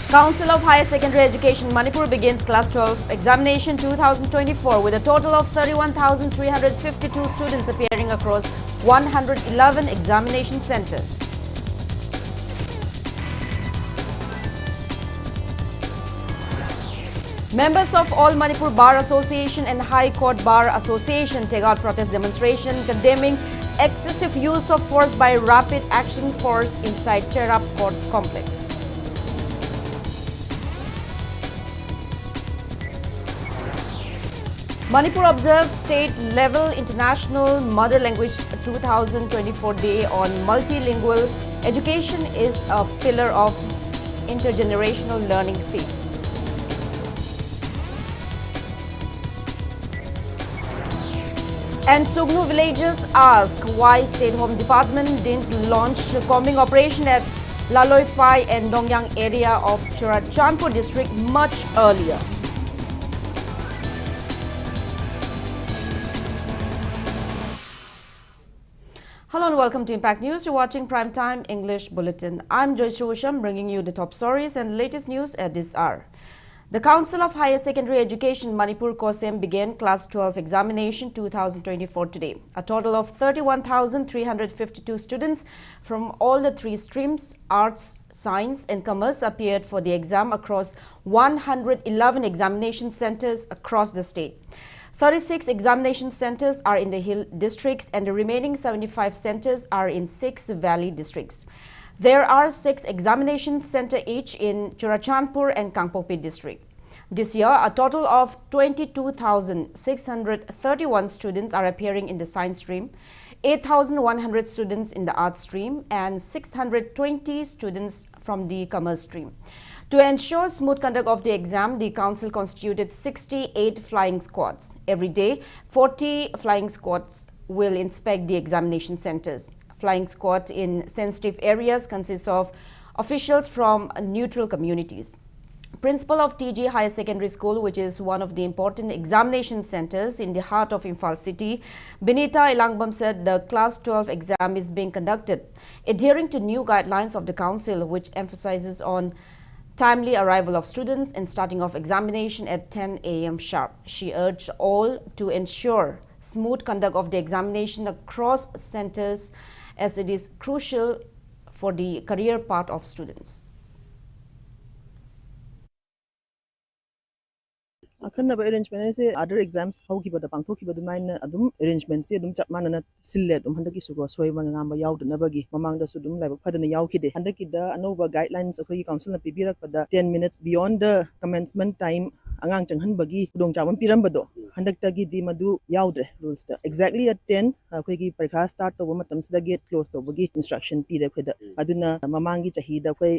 Council of Higher Secondary Education Manipur begins Class 12 Examination 2024 with a total of 31,352 students appearing across 111 examination centers. Members of All Manipur Bar Association and High Court Bar Association take out protest demonstration condemning excessive use of force by Rapid Action Force inside Cherab Court Complex. Manipur observed state-level International Mother Language 2024 Day on multilingual education is a pillar of intergenerational learning theme. And Sugnu villagers ask why State Home Department didn't launch combing operation at Laloi Phai and Dongyang area of Churachandpur district much earlier. Hello and welcome to Impact News. You're watching Primetime English Bulletin. I'm JOYSHREE USHAM, bringing you the top stories and latest news at this hour. The Council of Higher Secondary Education Manipur COSEM began Class 12 Examination 2024 today. A total of 31,352 students from all the three streams, Arts, Science and Commerce, appeared for the exam across 111 examination centers across the state. 36 examination centers are in the hill districts and the remaining 75 centers are in 6 valley districts. There are 6 examination centers each in Churachandpur and Kangpokpi district. This year, a total of 22,631 students are appearing in the science stream, 8,100 students in the arts stream, and 620 students from the commerce stream. To ensure smooth conduct of the exam, the council constituted 68 flying squads. Every day, 40 flying squads will inspect the examination centers. Flying squad in sensitive areas consists of officials from neutral communities. Principal of TG Higher Secondary School, which is one of the important examination centers in the heart of Imphal City, Benita Ilangbam said the Class 12 exam is being conducted adhering to new guidelines of the council, which emphasizes on timely arrival of students and starting of examination at 10 a.m. sharp. She urged all to ensure smooth conduct of the examination across centers as it is crucial for the career path of students. Akanaba arrangement se other exams how ki bada pangtho ki bada main adum arrangement se adum chapman na sille adum handaki sugo soi mangamba yaud na bagi mamang da sudum lai phadana yaw khide handaki da anova guidelines akoi council na pibirak pada 10 minutes beyond the commencement time angang changhan bagi dong chamam piram bado handak ta gi di madu yaudre rules ta exactly at 10 akoi gi parikha start to matam sida gate close to bagi instruction pi de khida aduna mamang gi chahi da khoi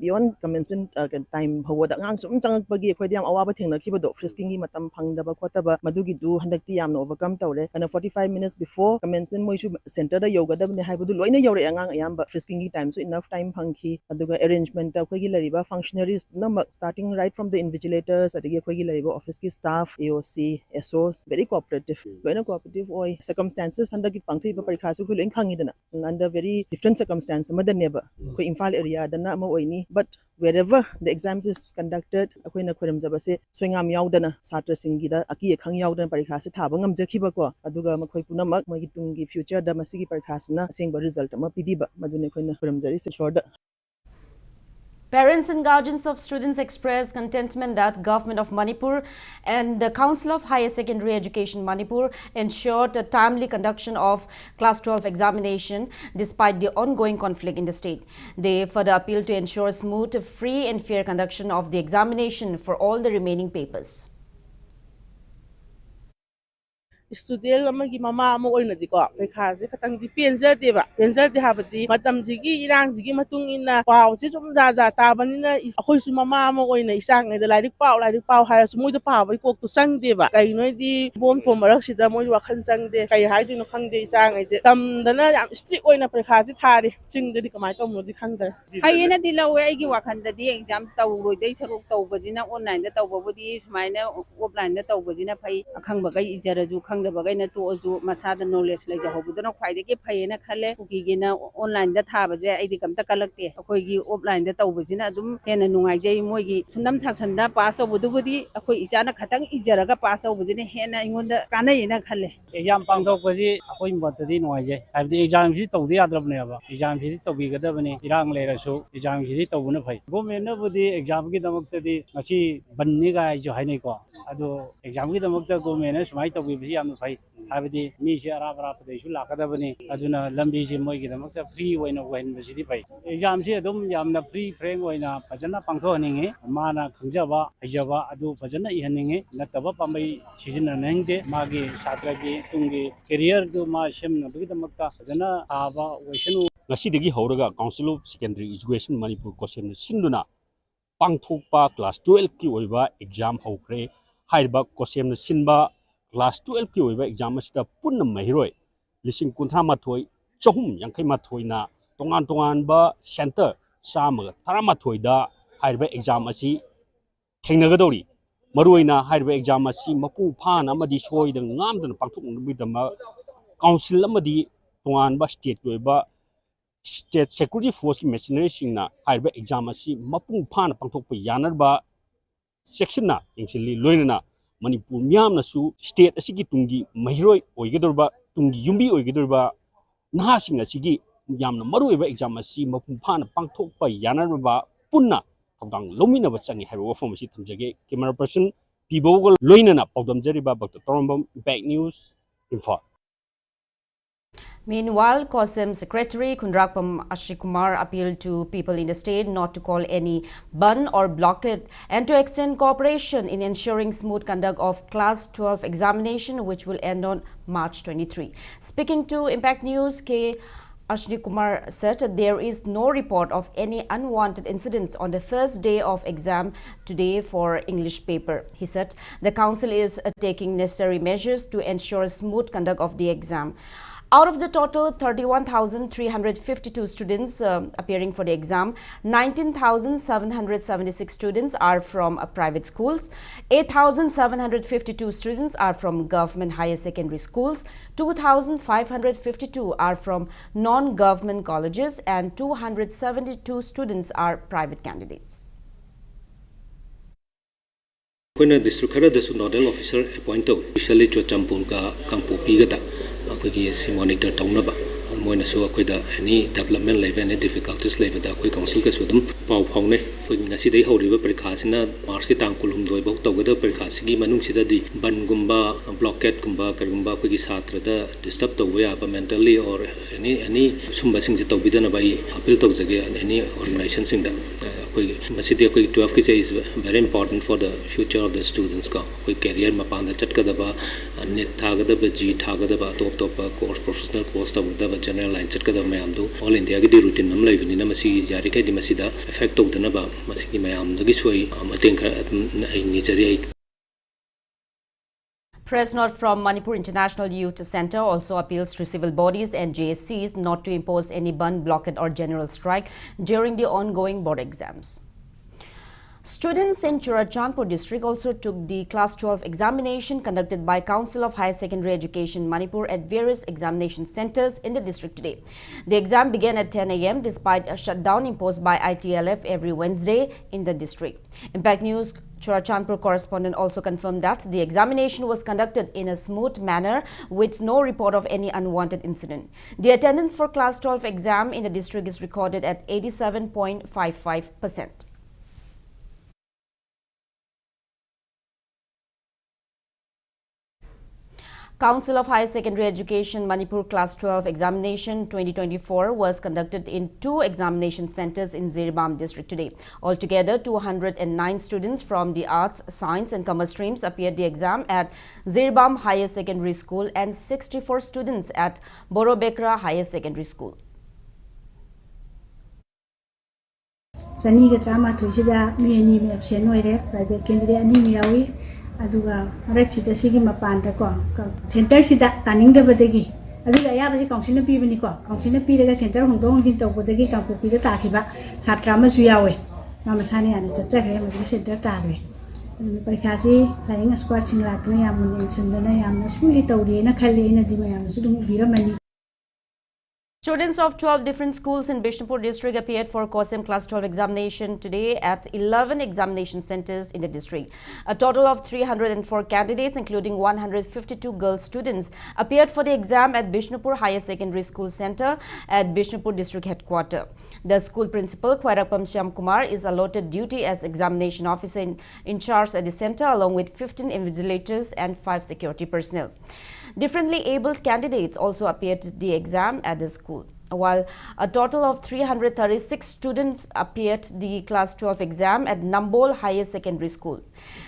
beyond commencement time hawada ngang sum changak bagi khoi diam awaba thengna kibado frisking gi matam phangdaba khotaba madugi du handakti yamna overcome tawre ana 45 minutes before commencement moisu center da yoga da ne haibudu loina yore angang ayamba frisking gi time so enough time phangki aduga arrangement ta khoi gi lariba functionaries namak starting right from the invigilators adigi khoi gi lariba office ki staff AOC SOs very cooperative loina cooperative oi circumstances handaki pangthi ba parikha su khoi loin khangi dana under very different circumstances madaneba khoi imphal area dana ama oini but wherever the exams is conducted akoina khorim jabase soingam yaudana satra singi da aki ekhang yaudana parikha se thaba ngam jakhiba ko aduga makhoi punamak magi tungi future da masigi parikha sna sengba result ma pidiba madune khoina khorim jari se short. Parents and guardians of students expressed contentment that Government of Manipur and the Council of Higher Secondary Education Manipur ensured a timely conduction of Class 12 examination despite the ongoing conflict in the state. They further appealed to ensure smooth, free and fair conduction of the examination for all the remaining papers. Student amagi mama amo oina diko prekhaje khatang di penja deba penja de habati matam jigi irang jigi matung ina paw si chum ja ja ta banina akhoi su mama amo oina isang ngai da lairik paw ha su moi da paw bai kok tu sang deba kai noi di bom pom marak sida moi wakhan sang de kai hai jing no khang de isang ngai je tam dana yam strict oina prekhaje thari ching de kamai to mo di khang dar hayena di lawe ai gi wakhan da di exam taw roi dai saruk taw bajina online da taw bodi sumaina offline da taw bajina phai akhang ba kai ijara ju ꯈꯪꯗꯕꯒꯩꯅ ꯇꯣꯛꯑꯁꯨ ꯃꯁꯥꯗ knowledge ꯂꯩꯖꯍꯧꯕꯗꯨꯅ ꯈ꯭ꯋꯥꯏꯗꯒꯤ ꯐꯩꯌꯦꯅ ꯈꯜꯂꯦ ꯀꯨꯀꯤꯒꯤꯅ ꯑꯣꯟꯂꯥꯏꯟꯗ ꯊꯥꯕꯁꯦ ꯑꯩꯗꯤ ꯀꯝꯇ ꯀꯜꯂꯛꯇꯦ ꯑꯩꯈꯣꯏꯒꯤ ꯑꯣꯐꯂꯥꯏꯟꯗ ꯇꯧꯕꯁꯤꯅ ꯑꯗꯨꯝ ꯍꯦꯟꯅ ꯅꯨꯡꯉꯥꯏꯖꯩ ꯃꯣꯏꯒꯤ ꯁꯨꯅꯝ ꯁꯥꯁꯟꯗ ꯄꯥꯁ ꯇꯧꯕꯗꯨꯕꯨꯗꯤ ꯑꯩꯈꯣꯏ ꯏꯆꯥꯅ ꯈꯇꯪ ꯏꯖꯔꯒ ꯄꯥꯁ ꯇꯧꯕꯁꯤꯅ ꯍꯦꯟꯅ ꯑꯩꯉꯣꯟꯗ ꯀꯥꯟꯅꯩꯌꯦꯅ ꯈꯜꯂꯦ ꯑꯦꯛꯖꯥꯝ ꯄꯥꯡꯊꯣꯛꯄꯁꯤ ꯑꯩꯈꯣꯏ ꯃꯣꯠꯇꯗꯤ ꯅꯨꯡꯉꯥꯏꯖꯩ ꯍꯥꯏꯕꯗꯤ ꯑꯦꯛꯖꯥꯝꯁꯤ ꯇꯧꯗ ꯌꯥꯗ꯭ꯔꯕꯅꯦꯕ ꯑꯦꯛꯖꯥꯝꯁꯤꯗꯤ ꯇꯧꯕꯤꯒꯗꯕꯅꯤ ꯏꯔꯥꯡ ꯂꯩꯔꯁꯨ ꯑꯦꯛꯖꯥꯝꯁꯤꯗꯤ ꯇꯧꯕꯅ ꯐꯩ ꯒꯣꯔꯃꯦꯟꯅꯕꯨꯗꯤ ꯑꯦꯛꯖꯥꯝꯒꯤꯗꯃꯛꯇꯗꯤ ꯉꯁꯤ ꯕꯟꯅꯤꯒꯥꯏꯁꯨ ꯍꯥꯏꯅꯩꯀꯣ ꯑꯗꯣ ꯑꯦꯛꯖꯥꯝꯒꯤꯗꯃꯛꯇ ꯒꯣꯔꯃꯦꯟꯅ ꯁꯨꯃꯥꯏꯅ ꯇꯧꯕꯤꯕꯁꯤ ꯌꯥꯝꯅ ꯐꯩ ꯍꯥꯏꯕꯗꯤ ꯃꯤꯁꯦ ꯑꯔꯥꯞ ꯑꯔꯥꯞꯄꯗꯩꯁꯨ ꯂꯥꯛꯀꯗꯕꯅꯤ ꯑꯗꯨꯅ ꯂꯝꯕꯤꯁꯤ ꯃꯣꯏꯒꯤꯗꯃꯛꯇ ꯐ꯭ꯔꯤ ꯑꯣꯏꯅ ꯑꯣꯏꯍꯟꯕꯁꯤꯗꯤ ꯐꯩ ꯑꯦꯛꯖꯥꯝꯁꯤ ꯑꯗꯨꯝ ꯌꯥꯝꯅ ꯐ꯭ꯔꯤ ꯐ꯭ꯔꯦꯡ ꯑꯣꯏꯅ ꯐꯖꯅ ꯄꯥꯡꯊꯣꯛꯍꯟꯅꯤꯡꯉꯤ ꯃꯥꯅ ꯈꯪꯖꯕ ꯍꯩꯖꯕ ꯑꯗꯨ ꯐꯖꯅ ꯏꯍꯟꯅꯤꯡꯉꯤ ꯅꯠꯇꯕ ꯄꯥꯝꯕꯩ ꯁꯤꯖꯤꯟꯅꯅꯤꯡꯗꯦ ꯃꯥꯒꯤ ꯁꯥꯇ꯭ꯔꯒꯤ ꯇꯨꯡꯒꯤ ꯀꯦꯔꯤꯌꯔꯗꯨ ꯃꯥ ꯁꯦꯝꯅꯕꯒꯤꯗꯃꯛꯇ ꯐꯖꯅ ꯊꯥꯕ ꯑꯣꯏꯁꯅꯨ ꯉꯁꯤꯗꯒꯤ ꯍꯧꯔꯒ council of secondary education Manipur ꯀꯣꯁꯦꯝꯅ ꯁꯤꯟꯗꯨꯅ ꯄꯥꯡꯊꯣꯛꯄ ꯀ꯭ꯂꯥꯁ 12ꯀꯤ ꯑꯣꯏꯕ ꯑꯦꯛꯖꯥꯝ ꯍꯧꯈ꯭ꯔꯦ ꯍꯥꯏꯔꯤꯕ ꯀꯣꯁꯦꯝꯅ ꯁꯤꯟꯕ ꯀ꯭ꯂꯥꯁ 12ꯀꯤ ꯑꯣꯏꯕ ꯑꯦꯛꯖꯥꯝ ꯑꯁꯤꯗ ꯄꯨꯟꯅ ꯃꯍꯩꯔꯣꯏ 138,382ꯅ ꯇꯣꯉꯥꯟ ꯇꯣꯉꯥꯟꯕ ꯁꯦꯟꯇꯔ 113ꯗ ꯍꯥꯏꯔꯤꯕ ꯑꯦꯛꯖꯥꯝ ꯑꯁꯤ ꯊꯦꯡꯅꯒꯗꯧꯔꯤ ꯃꯔꯨꯑꯣꯏꯅ ꯍꯥꯏꯔꯤꯕ ꯑꯦꯛꯖꯥꯝ ꯑꯁꯤ ꯃꯄꯨꯡ ꯐꯥꯅ ꯑꯃꯗꯤ ꯁꯣꯏꯗꯅ ꯉꯥꯝꯗꯅ ꯄꯥꯡꯊꯣꯛꯅꯕꯒꯤꯗꯃꯛ ꯀꯥꯎꯟꯁꯤꯜ ꯑꯃꯗꯤ ꯇꯣꯉꯥꯟꯕ ꯁ꯭ꯇꯦꯠꯀꯤ ꯑꯣꯏꯕ ꯁ꯭ꯇꯦꯠ ꯁꯦꯀ꯭ꯌꯨꯔꯤꯇꯤ ꯐꯣꯔꯁꯀꯤ ꯃꯦꯁꯤꯅꯔꯤꯁꯤꯡꯅ ꯍꯥꯏꯔꯤꯕ ꯑꯦꯛꯖꯥꯝ ꯑꯁꯤ ꯃꯄꯨꯡ ꯐꯥꯅ ꯄꯥꯡꯊꯣꯛꯄ ꯌꯥꯅꯕ ꯆꯦꯛꯁꯤꯟꯅ ꯌꯦꯡꯁꯤꯜꯂꯤ ꯂꯣꯏꯅꯅ ꯃꯅꯤꯄꯨꯔ ꯃꯤꯌꯥꯝꯅꯁꯨ ꯁ꯭ꯇꯦꯠ ꯑꯁꯤꯒꯤ ꯇꯨꯡꯒꯤ ꯃꯍꯩꯔꯣꯏ ꯑꯣꯏꯒꯗꯧꯔꯤꯕ ꯇꯨꯡꯒꯤ ꯌꯨꯝꯕꯤ ꯑꯣꯏꯒꯗꯧꯔꯤꯕ ꯅꯍꯥꯁꯤꯡ ꯑꯁꯤꯒꯤ ꯌꯥꯝꯅ ꯃꯔꯨꯑꯣꯏꯕ ꯑꯦꯛꯖꯥꯝ ꯑꯁꯤ ꯃꯄꯨꯡ ꯐꯥꯅ ꯄꯥꯡꯊꯣꯛꯄ ꯌꯥꯅꯕ ꯄꯨꯟꯅ ꯊꯧꯗꯥꯡ ꯂꯧꯃꯤꯟꯅꯕ ꯆꯪꯏ ꯍꯥꯏꯕ ꯋꯥꯐꯝ ꯑꯁꯤ ꯊꯝꯖꯒꯦ ꯀꯦꯃꯦꯔꯥ ꯄꯔꯁꯟ ꯄꯤꯕꯧꯒ ꯂꯣꯏꯅꯅ ꯄꯥꯎꯗꯝꯖꯔꯤꯕ doctor Torambam Impact News Imphal. Meanwhile, COSEM Secretary Kundrakpam Ashikumar appealed to people in the state not to call any ban or blockade and to extend cooperation in ensuring smooth conduct of Class 12 examination, which will end on March 23. Speaking to Impact News, K. Ashni Kumar said there is no report of any unwanted incidents on the first day of exam today for English paper. He said the council is taking necessary measures to ensure smooth conduct of the exam. Out of the total 31,352 students appearing for the exam, 19,776 students are from private schools, 8,752 students are from government higher secondary schools, 2,552 are from non-government colleges, and 272 students are private candidates. District Nodal Officer appointed officially to Champulka Kampupi Gata. We monitor Taunaba. Any development level, any difficulties level, we council with them. Pau Pone, we see the whole river precasina, Market Unculum do about the precassi, Manumsida, the Bangumba, blockade, Kumba, Karumba, Satra, disturb the way up mentally or any sumbasing to be done by appeal to any organizations in the Masidi 12 is very important for the future of the students. We career Mapan the Chatkadaba, Nit Tagadaba, G Tagadaba, top course, professional course of the general line Chatkada Mayamdo, all in the Agadi routine, Namla, in Namasi, Yarika, the Masida, effect of the Naba, Masiki Mayam, the Gisway, Matinka, Nizari. Press note from Manipur International Youth Center also appeals to civil bodies and JSCs not to impose any ban, blockade or general strike during the ongoing board exams. Students in Churachandpur district also took the Class 12 examination conducted by Council of Higher Secondary Education Manipur at various examination centers in the district today. The exam began at 10 a.m. despite a shutdown imposed by ITLF every Wednesday in the district. Impact News Churachandpur correspondent also confirmed that the examination was conducted in a smooth manner with no report of any unwanted incident. The attendance for Class 12 exam in the district is recorded at 87.55%. Council of Higher Secondary Education Manipur Class 12 Examination 2024 was conducted in 2 examination centers in Zirbam district today. Altogether, 209 students from the Arts, Science and Commerce streams appeared the exam at Zirbam Higher Secondary School and 64 students at Borobekra Higher Secondary School. Private candidate aduga rek sida sigi mapanda ko center sida taning da badagi aduga ya ba council na pibani ko council na piraga center hongdong din to bodagi ka pupi da takiba satra ma su yawe mama sani ani chacha ge ma center ta ge parikha si flying squad sing lakna yamna yensundana yamna smoothly tawrina khalle ina di mayamna su dum biramani. Students of 12 different schools in Bishnupur district appeared for COSEM Class 12 examination today at 11 examination centers in the district. A total of 304 candidates, including 152 girl students, appeared for the exam at Bishnupur Higher Secondary School Center at Bishnupur district headquarters. The school principal, Khwairapam Shyam Kumar, is allotted duty as examination officer in charge at the center, along with 15 invigilators and 5 security personnel. Differently abled candidates also appeared to the exam at the school, while a total of 336 students appeared the Class 12 exam at Nambol Higher Secondary School.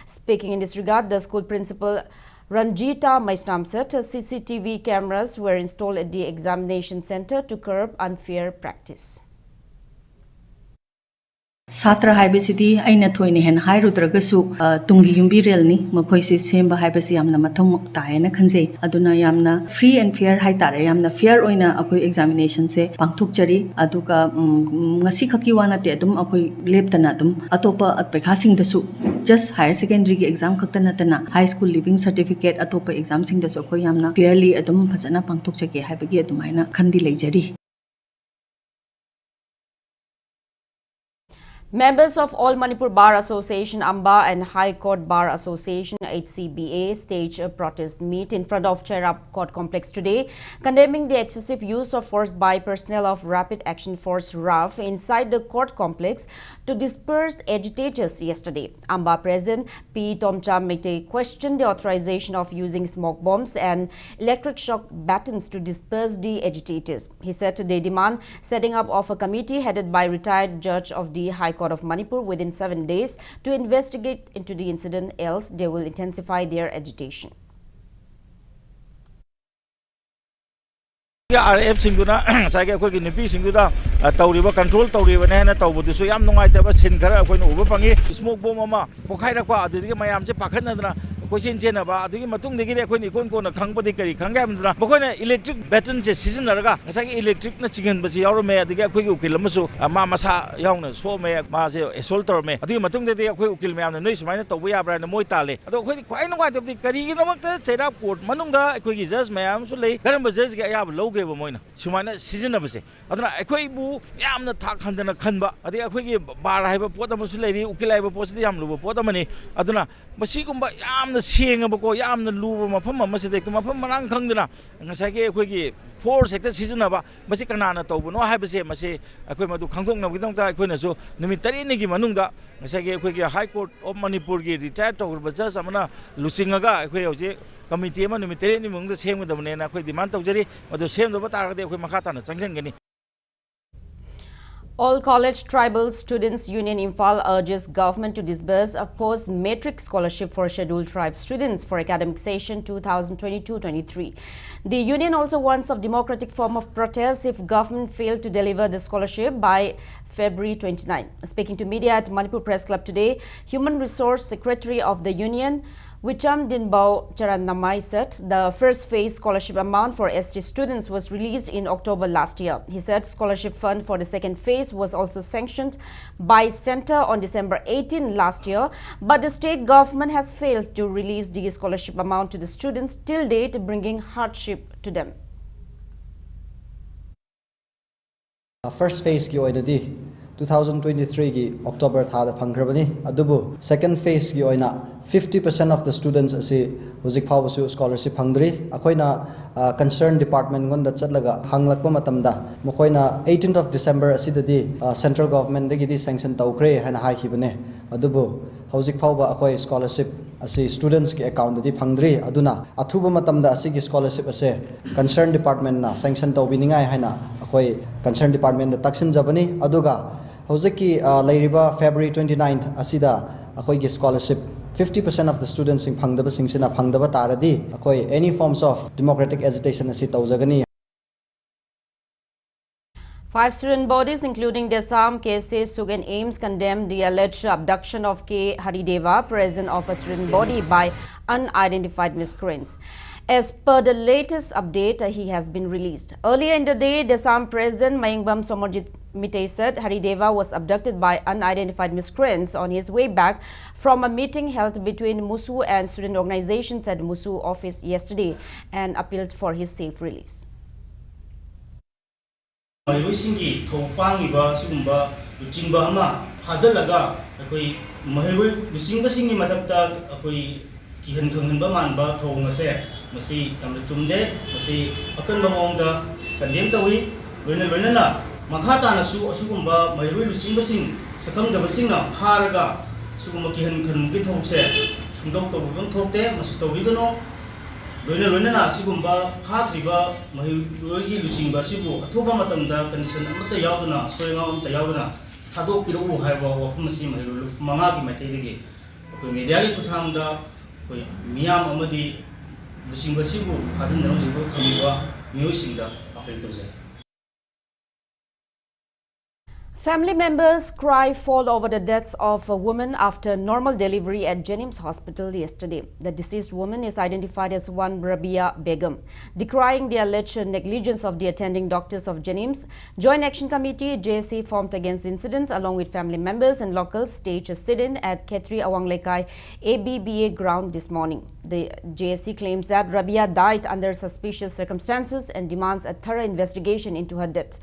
Speaking in this regard, the school principal Ranjita Maisnam said CCTV cameras were installed at the examination center to curb unfair practice. Satra haibasidi aina thoine hen hairudragasu tungi yumbi relni makhoisi semba haibasi yamna mathong taena khanjei aduna yamna free and fair haitare yamna fair oina akoi examination se pangthokchari aduga ngasi khaki wana te adum akoi leptana adum atopa atpekha sing dasu just higher secondary ki exam khaktana tana high school living certificate atopa exam sing dasu akoi yamna fairly adum phajana pangthokchake haibagi adumaina khandi leijari. Members of All Manipur Bar Association Amba and High Court Bar Association HCBA staged a protest meet in front of Cherab Court Complex today, condemning the excessive use of force by personnel of Rapid Action Force RAF inside the court complex to disperse agitators yesterday. Amba President P. Tomcha Mete questioned the authorization of using smoke bombs and electric shock batons to disperse the agitators. He said they demand setting up of a committee headed by retired judge of the High Court of Manipur within 7 days to investigate into the incident, else they will intensify their agitation. RF singuna saga ko ni pi singuda tawriba control tawriba ne na tawbudu so yam nungai taba sin khara ko no uba pangi smoke bomb ama pokhai rakwa adu gi mayam je pakhan na question chena ba adu gi matung de gi ko ni kon ko na khangpa de kari khanga amdra bako na electric baton je season raga saga electric na chigen ba si yauro me adu gi ko gi ukil masu ma masa yauna so me ma je assault tor me adu gi matung de ko ukil me amna noi sumaina tawbu ya bra na moi tale adu ko ni kwai nungai taba kari gi namak ta chera court manunga ko gi judge mayam su lei karam ba judge gi ayab lo moina sumana season abase aduna ekoi bu yamna thak khandana khanba adi ekoi gi bar haiba pot amasu leiri ukilai ba pot yam luba pot amani aduna masi gumba yamna senga ba ko yamna luba mafam amase dek mafam manang khangduna ngasai ge ekoi gi force sector season aba masi kanana tawbuno haibase masi ekoi madu khangthong na gidong ta ekoi na so numit tari ni gi manungda ngasai ge ekoi gi High Court of Manipur gi retired tawba judge amana lusingaga ekoi hoje committee ama numit tari ni mungda semgadabne na ekoi demand tawjari madu semdo All College Tribal Students Union Imphal urges government to disburse a post-matric scholarship for scheduled tribe students for academic session 2022-23. The union also wants a democratic form of protest if government failed to deliver the scholarship by February 29. Speaking to media at Manipur Press Club today, Human Resource Secretary of the union, Wicham Dinbao Charannamai said the first phase scholarship amount for ST students was released in October last year. He said scholarship fund for the second phase was also sanctioned by Centre on December 18 last year, but the state government has failed to release the scholarship amount to the students till date, bringing hardship to them. First phase ki oina 2023 ki October thada phangrabani adubu second phase ki oina 50% of the students asi hojik phawsu scholarship phangdri akoina concerned department gonda chatlaga hanglakpa matamda mokoina 18th of December asidadi central government degi di sanction tawkhre hana haikibane adubu hojik phawba akoi scholarship asi students ki account di phangdri aduna athuba matamda asi ki scholarship ase concerned department na sanction tawbiningai haina akoi concerned department da taksin jabani aduga hojiki lairiba February 29th asida akoi ki scholarship 50% of the students in phangdaba singsina phangdaba taradi akoi any forms of democratic agitation asi tawjagani. 5 student bodies, including Desam, KC, Sug and Ames, condemned the alleged abduction of K. Harideva, president of a student body, by unidentified miscreants. As per the latest update, he has been released. Earlier in the day, Desam President Mayengbam Somorjit Mitei said Harideva was abducted by unidentified miscreants on his way back from a meeting held between Musu and student organizations at Musu office yesterday and appealed for his safe release. Mahiroi thopang sugumba luchingba ama phajalaga akoi mahiroi luchingba singi madapta akoi kihan khanghanba manba thong ase masi tamna chumde masi akanba mongda condemn tawi loina na makha na su asugumba mahiroi luchingba sing sakangdaba singna pharaga sugumba kihan khanmugi thokse sungdok tobum thokte masi tobigano loina na sigumba phakriba mahiroi luchingba sibu athoba matamda condition amata yauduna soyanga amata yauduna thadok piru haiba wafum si mahiroi manga gi maitegi ko media gi kuthamda ko miyam amadi luchingba sibu phadin na jibu thamiba miyoi singda apel tawse. Family members cry fall over the deaths of a woman after normal delivery at Jenims Hospital yesterday. The deceased woman is identified as one Rabia Begum. Decrying the alleged negligence of the attending doctors of Jenims, Joint Action Committee JSC formed against the incident along with family members and locals staged a sit-in at Khetri Awanglekai ABBA ground this morning. The JSC claims that Rabia died under suspicious circumstances and demands a thorough investigation into her death.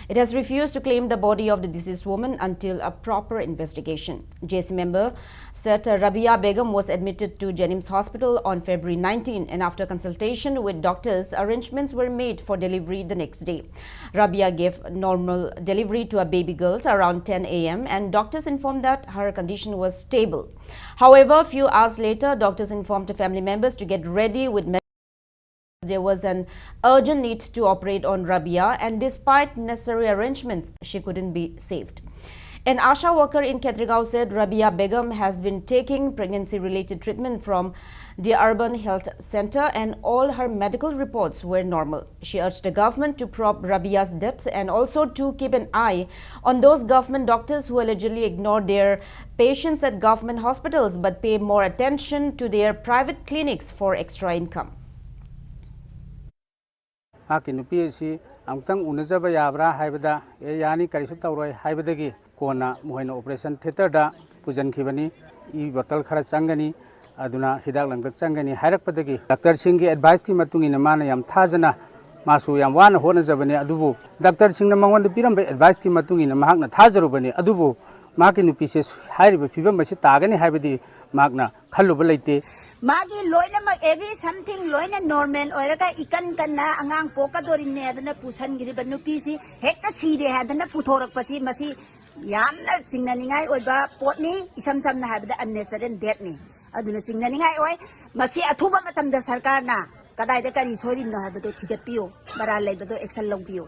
It has refused to claim the body of the deceased woman until a proper investigation. JSC member said Rabia Begum was admitted to Jenims Hospital on February 19 and after consultation with doctors, arrangements were made for delivery the next day. Rabia gave normal delivery to a baby girl around 10 a.m. and doctors informed that her condition was stable. However, a few hours later, doctors informed the family members to get ready with there was an urgent need to operate on Rabia, and despite necessary arrangements, she couldn't be saved. An ASHA worker in Ketrigao said Rabia Begum has been taking pregnancy-related treatment from the Urban Health Center and all her medical reports were normal. She urged the government to probe Rabia's death and also to keep an eye on those government doctors who allegedly ignore their patients at government hospitals but pay more attention to their private clinics for extra income. Nupi amtang unazaba yabra haibada yani karisu tawroi haibadagi kona mohaina operation theater da pujan khibani I bottle khara changani aduna hidak langdak changani hairakpadagi doctor singh advice ki matungina mana yam thajana masu yam wana hona jabani adubu doctor singh na mangon piram advice ki matungina mahakna thajarubani adubu maki nupi se hairiba phibam basi tagani haibadi magna khalluba leite Magi loina mag every something loina normal oiraga ikan kanna angang poka dorin ne adana pusan giri banu pisi hekta side hadana puthorak pasi masi yamna singna ningai oiba potni isam sam na habda unnecessary death ni aduna singna ningai oi masi athuba matamda sarkar na kadai da kari sorim na habdo thigat piyo bara leibdo action long piyo.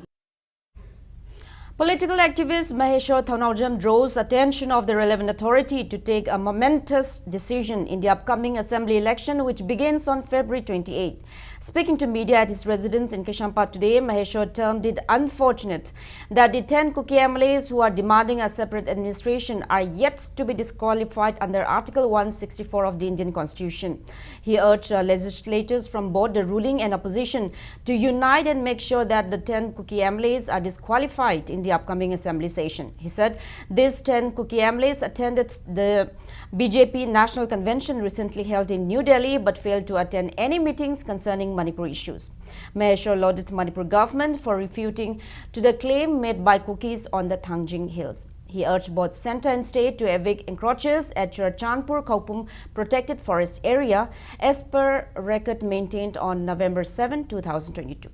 Political activist Maheshwar Thaunawjam draws attention of the relevant authority to take a momentous decision in the upcoming assembly election which begins on February 28. Speaking to media at his residence in Kishampa today, Maheshwar termed it unfortunate that the 10 Kuki MLAs who are demanding a separate administration are yet to be disqualified under Article 164 of the Indian Constitution. He urged legislators from both the ruling and opposition to unite and make sure that the 10 Kuki MLAs are disqualified in the upcoming assembly session. He said these 10 Kuki MLAs attended the BJP National Convention recently held in New Delhi but failed to attend any meetings concerning Manipur issues. Maheshwar lauded Manipur government for refuting to the claim made by Kukis on the Thangjing Hills. He urged both centre and state to evict encroachers at Churachandpur Kaupum protected forest area as per record maintained on November 7, 2022.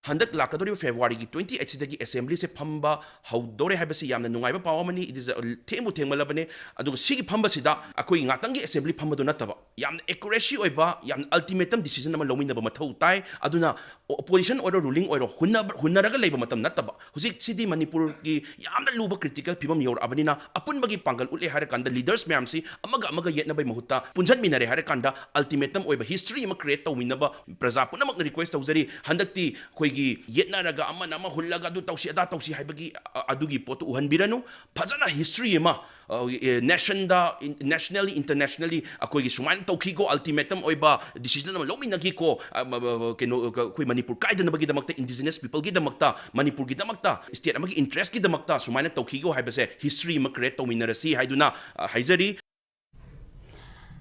Handak lakadori February 28 sidagi assembly se phamba haudore habasi yamna nungaiba pawamani it is a themu aduga sigi phamba sida akoi ngatangi assembly phamba do nataba yamna accuracy oiba yamna ultimatum decision ama lomina ba mathau tai aduna opposition or ruling or hunnaraga leiba matam nataba husik sidi Manipur ki yamna luba critical phibam yor abanina apun bagi pangal ule hare kanda leaders ma'am si amaga yetna bai mahuta punjan minare hare kanda ultimatum oiba history ama create tawina ba praja punamak request tawjari handakti koi ꯑꯩꯈꯣꯏꯒꯤ ꯌꯦꯠꯅꯔꯒ ꯑꯃꯅ ꯑꯃ ꯍꯨꯜꯂꯒ ꯑꯗꯨ ꯇꯧꯁꯤ ꯑꯗꯥ ꯇꯧꯁꯤ ꯍꯥꯏꯕꯒꯤ ꯑꯗꯨꯒꯤ ꯄꯣꯠꯇꯨ ꯎꯍꯟꯕꯤꯔꯅꯨ ꯐꯖꯅ ꯍꯤꯁꯇ꯭ꯔꯤ ꯑꯃ ꯅꯦꯁꯟꯗ ꯅꯦꯁꯅꯦꯜꯂꯤ ꯏꯟꯇꯔꯅꯦꯁꯅꯦꯜꯂꯤ ꯑꯩꯈꯣꯏꯒꯤ ꯁꯨꯃꯥꯏꯅ ꯇꯧꯈꯤꯀꯣ ꯑꯜꯇꯤꯃꯦꯇꯝ ꯑꯣꯏꯕ ꯗꯤꯁꯤꯖꯟ ꯑꯃ ꯂꯧꯃꯤꯟꯅꯈꯤꯀꯣ ꯀꯩꯅꯣ ꯑꯩꯈꯣꯏ ꯃꯅꯤꯄꯨꯔ ꯀꯥꯏꯗꯅꯕꯒꯤꯗꯃꯛꯇ ꯏꯟꯗꯤꯖꯤꯅꯁ ꯄꯤꯄꯜꯒꯤꯗꯃꯛꯇ ꯃꯅꯤꯄꯨꯔꯒꯤꯗꯃꯛꯇ ꯁ꯭ꯇꯦꯠ ꯑꯃꯒꯤ ꯏꯟꯇꯔꯦꯁꯀꯤꯗꯃꯛꯇ ꯁꯨꯃꯥꯏꯅ ꯇꯧꯈꯤꯀꯣ ꯍꯥꯏꯕꯁꯦ ꯍꯤꯁꯇ꯭री ꯑꯃ ꯀ꯭रिꯌꯦꯠ ꯇꯧꯃꯤꯟꯅꯔꯁꯤ ꯍꯥꯏꯗꯨꯅ ꯍꯥꯏꯖꯔꯤ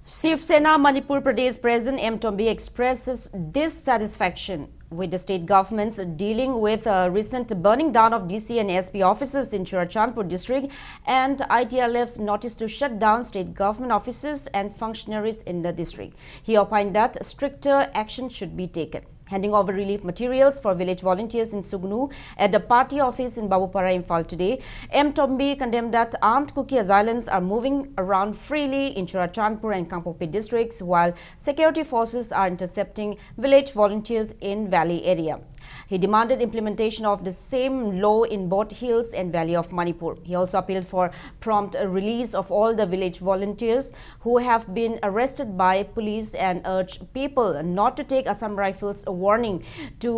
Shiv Sena Manipur Pradesh President M. Tombi expresses dissatisfaction with the state governments dealing with recent burning down of DC and SP offices in Churachandpur district and ITLF's notice to shut down state government offices and functionaries in the district. He opined that stricter action should be taken. Handing over relief materials for village volunteers in Sugnu at the party office in Babupara, Imphal today, M. Tombi condemned that armed Kuki assailants are moving around freely in Churachandpur and Kangpokpi districts while security forces are intercepting village volunteers in valley area. He demanded implementation of the same law in both hills and valley of Manipur. He also appealed for prompt release of all the village volunteers who have been arrested by police and urged people not to take Assam Rifles warning to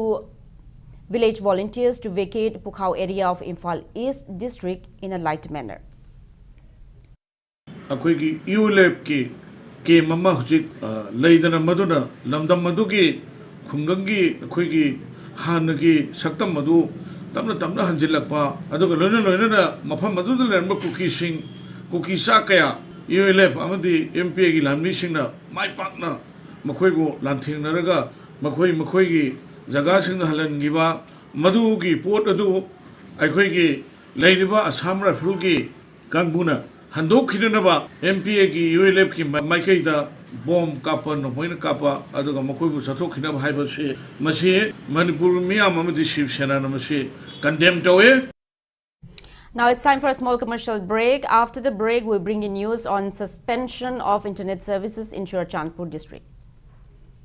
village volunteers to vacate Pukhao area of Imphal East district in a light manner. Akoigi ULEP ki mama hujik leidana maduna lamdam madugi khungangi akoigi hanagi saktam madu tamna hanjilakpa aduga loina mafam madu lerma kuki sing kuki sakaya ULEP amadi MP gi lamni singna mai pakna makoibu lanthengnaga makoi gi jaga singna halangiba madu gi pot adu akoigi leiniba Assam Rifle gi kangbuna handok khidnaba MPA ki ULF ki maikaida bomb kapa no moina kapa aduga makoibu chathok khidnaba haibase masi Manipur miyam amadi Shiv Sena na masi condemn tawe. Now it's time for a small commercial break. After the break, we bring you news on suspension of internet services in Churachandpur district.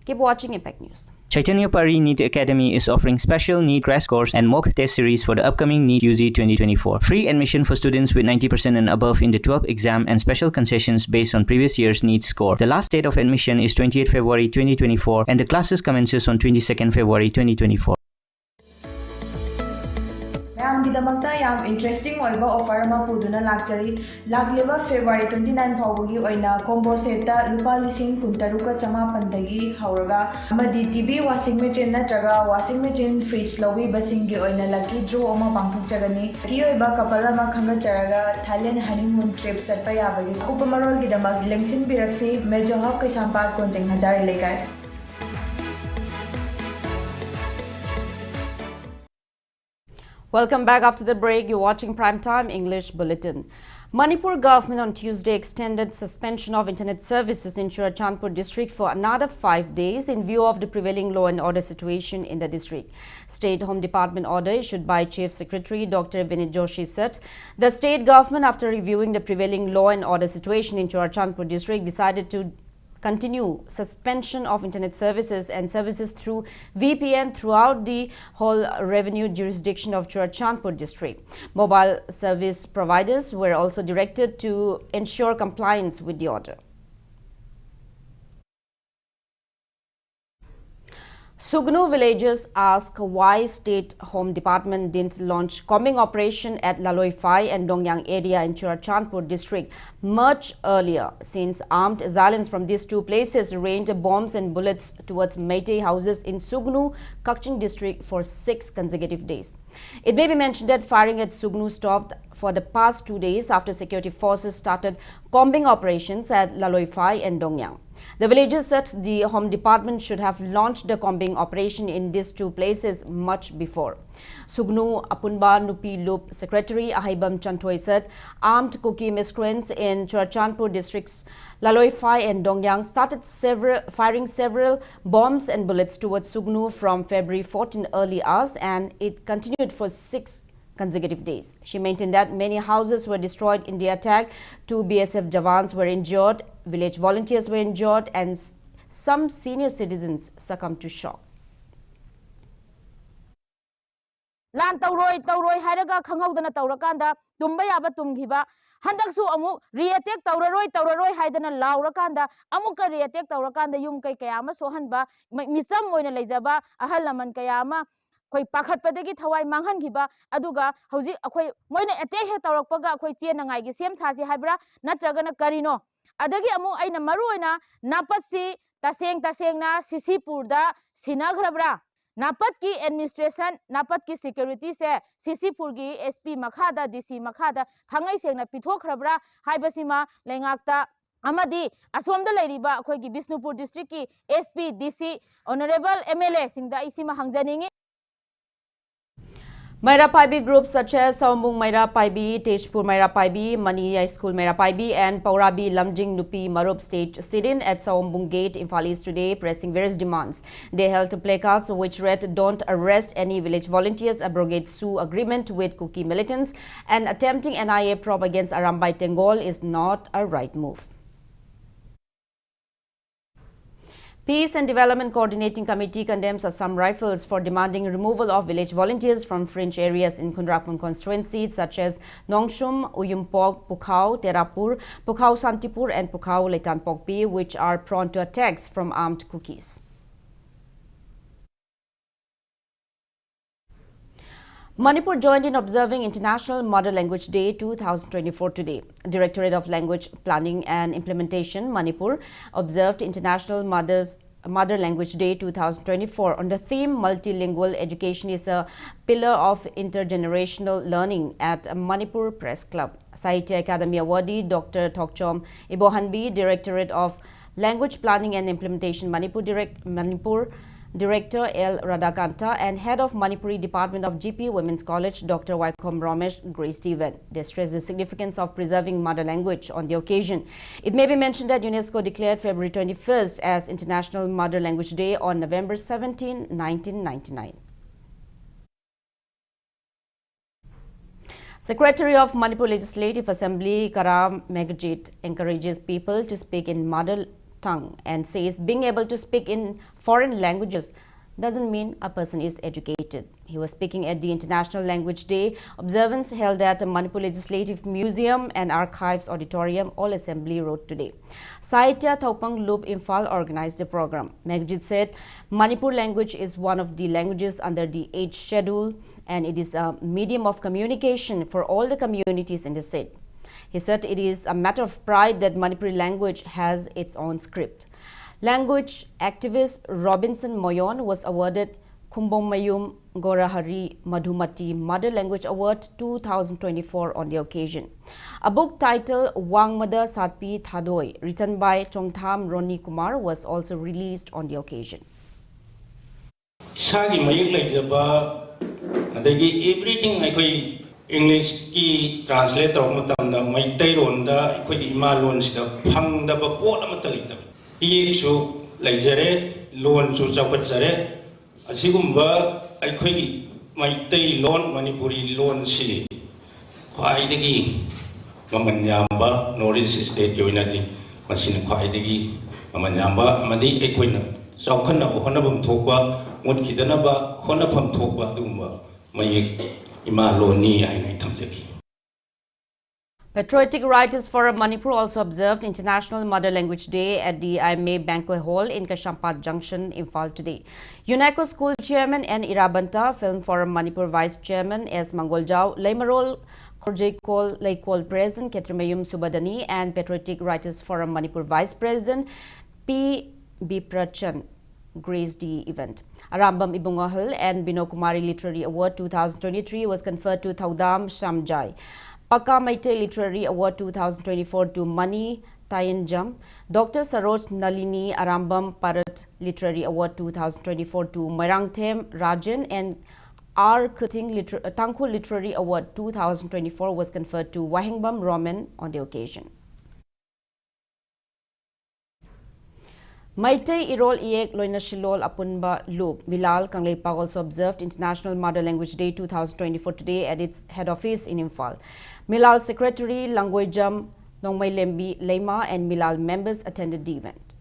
Keep watching Impact News. Chaitanya Pari NEET Academy is offering special NEET crash course and mock test series for the upcoming NEET UG 2024. Free admission for students with 90% and above in the 12th exam and special concessions based on previous year's NEET score. The last date of admission is 28 February 2024 and the classes commences on 22nd February 2024. ꯃꯌꯥꯝꯒꯤꯗꯃꯛꯇ ꯌꯥꯝ interesting ꯑꯣꯏꯕ offer ꯑꯃ ꯄꯨꯗꯨꯅ ꯂꯥꯛꯆꯔꯤ ꯂꯥꯛꯂꯤꯕ ꯐꯦꯕ꯭ꯔꯨꯋꯥꯔꯤ 29 ꯐꯥꯎꯕꯒꯤ ꯑꯣꯏꯅ combo ꯁꯦꯠꯇ ꯂꯨꯄꯥ 13,990ꯗꯒꯤ ꯍꯧꯔꯒ ꯑꯃꯗꯤ ꯇꯤꯚꯤ ꯋꯥꯁꯤꯡ ꯃꯦꯆꯤꯟ ꯅꯠꯇ꯭ꯔꯒ ꯋꯥꯁꯤꯡ ꯃꯦꯆꯤꯟ ꯐ꯭ꯔꯤꯖ ꯂꯧꯕꯤꯕꯁꯤꯡꯒꯤ ꯑꯣꯏꯅ ꯂꯛꯀꯤ ꯗ꯭ꯔꯣ ꯑꯃ ꯄꯥꯡꯊꯣꯛꯆꯒꯅꯤ ꯂꯛꯀꯤ ꯑꯣꯏꯕ ꯀꯄꯜ ꯑꯃ ꯈꯟꯒꯠꯆꯔꯒ ꯊꯥꯏꯂꯦꯟ ꯍꯅꯤꯃꯨꯟ ꯇ꯭ꯔꯤꯞ ꯆꯠꯄ ꯌꯥꯕꯒꯤ ꯑꯀꯨꯞꯄ ꯃꯔꯣꯜꯒꯤꯗꯃꯛ ꯂꯦꯡꯁꯤꯟꯕꯤꯔꯛꯁꯤ ꯃꯦꯖꯣ ꯍꯕ ꯀꯩꯁꯥꯝꯄꯥꯠ ꯀꯣꯟꯖꯦꯡ ꯍꯖꯥꯔꯤ ꯂꯩꯀꯥꯏ. Welcome back after the break. You're watching Primetime English Bulletin. Manipur government on Tuesday extended suspension of internet services in Churachandpur district for another 5 days in view of the prevailing law and order situation in the district. State Home Department order issued by Chief Secretary Dr. Vinit Joshi said the state government, after reviewing the prevailing law and order situation in Churachandpur district, decided to continue suspension of internet services and services through VPN throughout the whole revenue jurisdiction of Churachandpur district. Mobile service providers were also directed to ensure compliance with the order. Sugnu villagers ask why State Home Department didn't launch combing operation at Laloi Phai and Dongyang area in Churachandpur district much earlier, since armed assailants from these two places rained bombs and bullets towards Meitei houses in Sugnu, Kakching district for 6 consecutive days. It may be mentioned that firing at Sugnu stopped for the past 2 days after security forces started combing operations at Laloi Phai and Dongyang. The villagers said the Home Department should have launched the combing operation in these two places much before. Sugnu Apunba Nupi Loop Secretary Ahibam Chantoi said armed Kuki miscreants in Churachandpur districts Laloi Phai and Dongyang started firing several bombs and bullets towards Sugnu from February 14 early hours, and it continued for 6 consecutive days. She maintained that many houses were destroyed in the attack, 2 BSF Jawans were injured, village volunteers were injured, and some senior citizens succumbed to shock. Lan tauroi haraga khanghaudana taurakanda tumba yaba tumghiba handaksu amuk reattack tauraroi haidana laurakanda amuka reattack taurakanda yum kai kayama sohanba misam moina leijaba ahal laman kayama khoi pakhat padagi thawai manghan giba aduga hauji akhoi moina attack he tawrakpaga akhoi chena ngai gi sem sa si haibra natraga na karino adagi amu aina maruina napatsi taseng na sisipur da sinagrabra napat ki administration napat ki security se sisipur gi SP makhada DC makhada thangai sengna pithokhrabra haibasima lengakta amadi asomda leiriba akhoi gi Bisnupur district ki SP DC honorable MLA singda isima hangjaningi Maira Paibi groups such as Saumbung Maira Paibi, Tejpur Maira Paibi, Maniya School Maira Paibi and Paurabi Lamjing Nupi Marup stage sit-in at Saumbung Gate, Imphal East today, pressing various demands. They held placards which read, "Don't arrest any village volunteers, abrogate Sioux agreement with Kuki militants, and attempting NIA probe against Arambai Tengol is not a right move." Peace and Development Coordinating Committee condemns Assam Rifles for demanding removal of village volunteers from fringe areas in Kundrakpon constituencies such as Nongshum, Uyumpok, Pukhao, Terapur, Pukhao Santipur and Pukhao Leitanpokpi, which are prone to attacks from armed Kukis. Manipur joined in observing International Mother Language Day 2024 today. Directorate of Language Planning and Implementation, Manipur, observed International Mother Language Day 2024 on the theme Multilingual Education is a Pillar of Intergenerational Learning at Manipur Press Club. Sahitya Academy awardee Dr. Thokchom Ibohanbi, Directorate of Language Planning and Implementation, Manipur Director L. Radhakanta and Head of Manipuri Department of GP Women's College, Dr. Waikom Ramesh, graced the event. They stressed the significance of preserving mother language on the occasion. It may be mentioned that UNESCO declared February 21st as International Mother Language Day on November 17, 1999. Secretary of Manipur Legislative Assembly, Karam Meghjit, encourages people to speak in mother tongue and says being able to speak in foreign languages doesn't mean a person is educated. He was speaking at the International Language Day observance held at the Manipur Legislative Museum and Archives Auditorium, All Assembly Road today. Sahitya Thaupang Loop Imphal organized the program. Meghjit said Manipur language is one of the languages under the 8th schedule and it is a medium of communication for all the communities in the state. He said it is a matter of pride that Manipuri language has its own script. Language activist Robinson Moyon was awarded Kumbhomayum Gorahari Madhumati Mother Language Award 2024 on the occasion. A book titled Wangmada Satpi Thadoi, written by Chongtham Roni Kumar, was also released on the occasion. English ki translate tawng matamda maitai ronda ikhoi ima lon sida phangdaba pot amata leita i su leijare lon su chawkatjare asigumba ikhoi maitai lon manipuri lon si khwaidagi mamanyamba northeast state joinadi masina khwaidagi mamanyamba amadi ikhoina chawkhanna honabam thokba mutkidanaba honafam thokba dugumba mai Patriotic Writers Forum Manipur also observed International Mother Language Day at the IMA Banquet Hall in Kashampat Junction, Imphal today. UNESCO School Chairman and Irabanta, Film Forum Manipur Vice Chairman S. Mangoljau, Leimarol Korjaikol Laikol President Ketrimayum Subadani and Patriotic Writers Forum Manipur Vice President P. Biprachan graced the event. Arambam Ibungahal and Binokumari Literary Award 2023 was conferred to Thaudam Shamjai. Paka Maite Literary Award 2024 to Mani Tayanjam. Dr. Saroj Nalini Arambam Parat Literary Award 2024 to Mairangthem Rajan and R. Kuting Tangkul Literary Award 2024 was conferred to Wahingbam Roman on the occasion. Maitai Irol Iek Loina Shilol Apunba Loop. Milal Kangleipa also observed International Mother Language Day 2024 today at its head office in Imphal. Milal Secretary Langwejam Nongmai Lembi Lema and Milal members attended the event.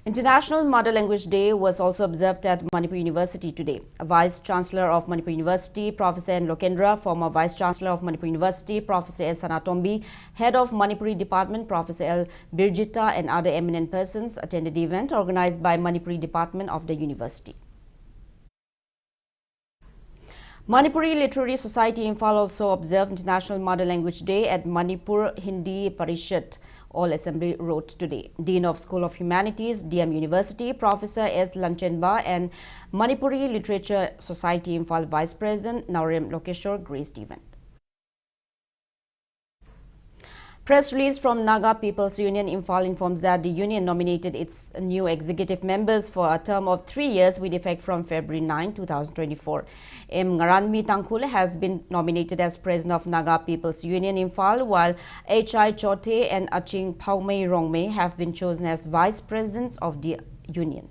International Mother Language Day was also observed at Manipur University today. Vice Chancellor of Manipur University, Professor N. Lokendra, former Vice Chancellor of Manipur University, Professor S. Sanatombi, Head of Manipuri Department, Professor L. Birjita, and other eminent persons attended the event organized by Manipuri Department of the university. Manipuri Literary Society Imphal also observed International Mother Language Day at Manipur Hindi Parishad All Assembly Road today. Dean of School of Humanities, DM University, Professor S. Lanchenba, and Manipuri Literature Society Imphal Vice President Naurem Lokeshwar graced the event. Press release from Naga People's Union Imphal informs that the union nominated its new executive members for a term of 3 years with effect from February 9, 2024. M. Ngaranmi Tangkhul has been nominated as president of Naga People's Union Imphal, while H.I. Chote and Aching Paumei Rongmei have been chosen as vice presidents of the union.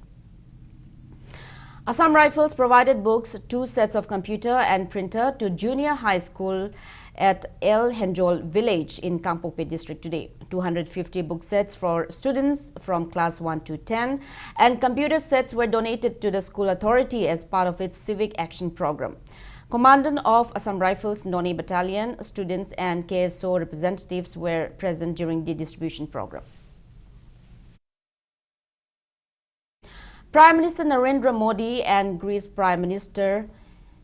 Assam Rifles provided books, 2 sets of computer and printer to junior high school at El Henjol village in Kangpokpi district today. 250 book sets for students from class 1 to 10 and computer sets were donated to the school authority as part of its civic action program. Commandant of Assam Rifles Noni Battalion, students and KSO representatives were present during the distribution program. Prime Minister Narendra Modi and Greece Prime Minister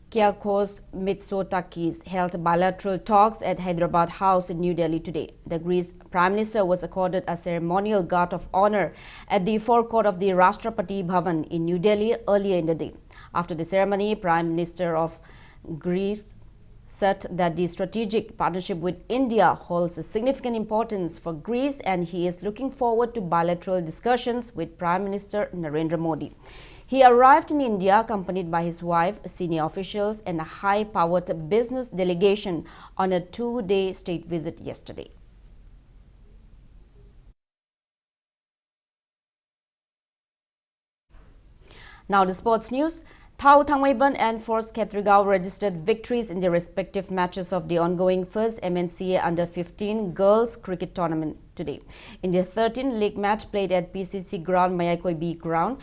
Kyriakos Mitsotakis held bilateral talks at Hyderabad House in New Delhi today. The Greece Prime Minister was accorded a ceremonial guard of honor at the forecourt of the Rashtrapati Bhavan in New Delhi earlier in the day. After the ceremony, Prime Minister of Greece said that the strategic partnership with India holds a significant importance for Greece and he is looking forward to bilateral discussions with Prime Minister Narendra Modi. He arrived in India accompanied by his wife, senior officials, and a high-powered business delegation on a 2-day state visit yesterday. Now the sports news. Thao Thangmeiban and Force Khetrigao registered victories in their respective matches of the ongoing first MNCA Under-15 Girls Cricket Tournament today. In the 13th league match played at PCC Ground, Mayakoi B Ground,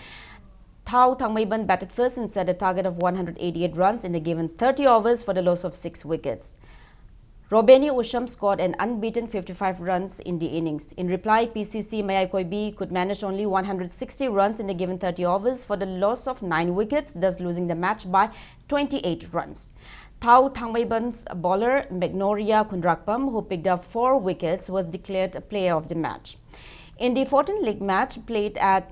Thao Thangmeiban batted first and set a target of 188 runs in the given 30 overs for the loss of 6 wickets. Robeni USHAM scored an unbeaten 55 runs in the innings. In reply, PCC Mayakoi B could manage only 160 runs in the given 30 overs for the loss of 9 wickets, thus losing the match by 28 runs. Thao Thangmeiban's bowler Magnoria Kundrakpam, who picked up 4 wickets, was declared player of the match. In the 14th league match played at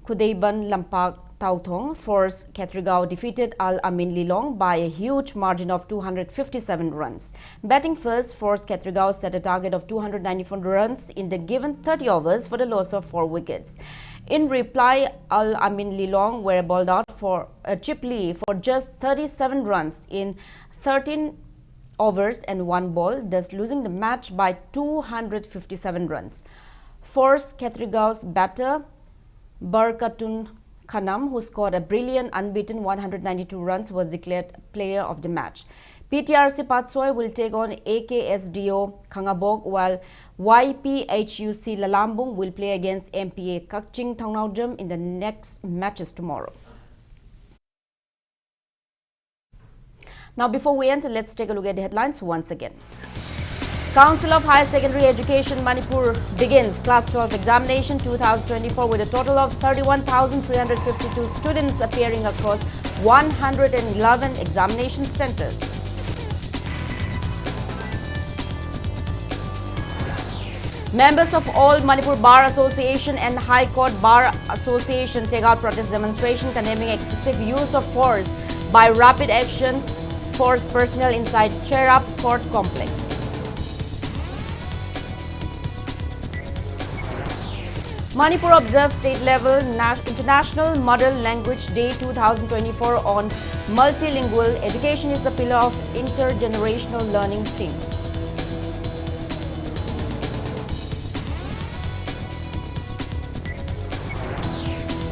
Khudeiban Lampak Tauthong, Force Khetrigao defeated Al Amin Lilong by a huge margin of 257 runs. Batting first, Force Khetrigao set a target of 294 runs in the given 30 overs for the loss of 4 wickets. In reply, Al Amin Lilong were bowled out for cheaply for just 37 runs in 13 overs and 1 ball, thus losing the match by 257 runs. Force Khetrigao's batter Barkatun Khanam, who scored a brilliant unbeaten 192 runs, was declared player of the match. PTRC Patsoy will take on AKSDO Khangabok, while YPHUC Lalambung will play against MPA Kakching Tangnaujam in the next matches tomorrow. Now, before we enter, let's take a look at the headlines once again. Council of Higher Secondary Education Manipur begins Class 12 examination 2024 with a total of 31,352 students appearing across 111 examination centers. Members of all Manipur Bar Association and High Court Bar Association take out protest demonstration condemning excessive use of force by rapid action force personnel inside Cherab Court Complex. Manipur observed state-level International Mother Language Day 2024 on multilingual education is the pillar of intergenerational learning theme.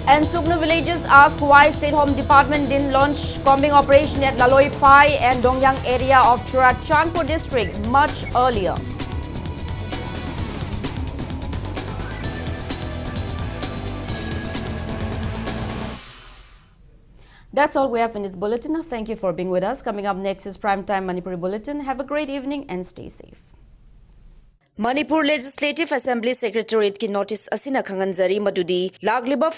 And Sugnu villagers ask why State Home Department didn't launch combing operation at Laloi Phai and Dongyang area of Churachandpur district much earlier. That's all we have in this bulletin. Thank you for being with us. Coming up next is Primetime Manipuri Bulletin. Have a great evening and stay safe. Manipur Legislative Assembly Secretariat ki notice asina khanganjari madudi lagliba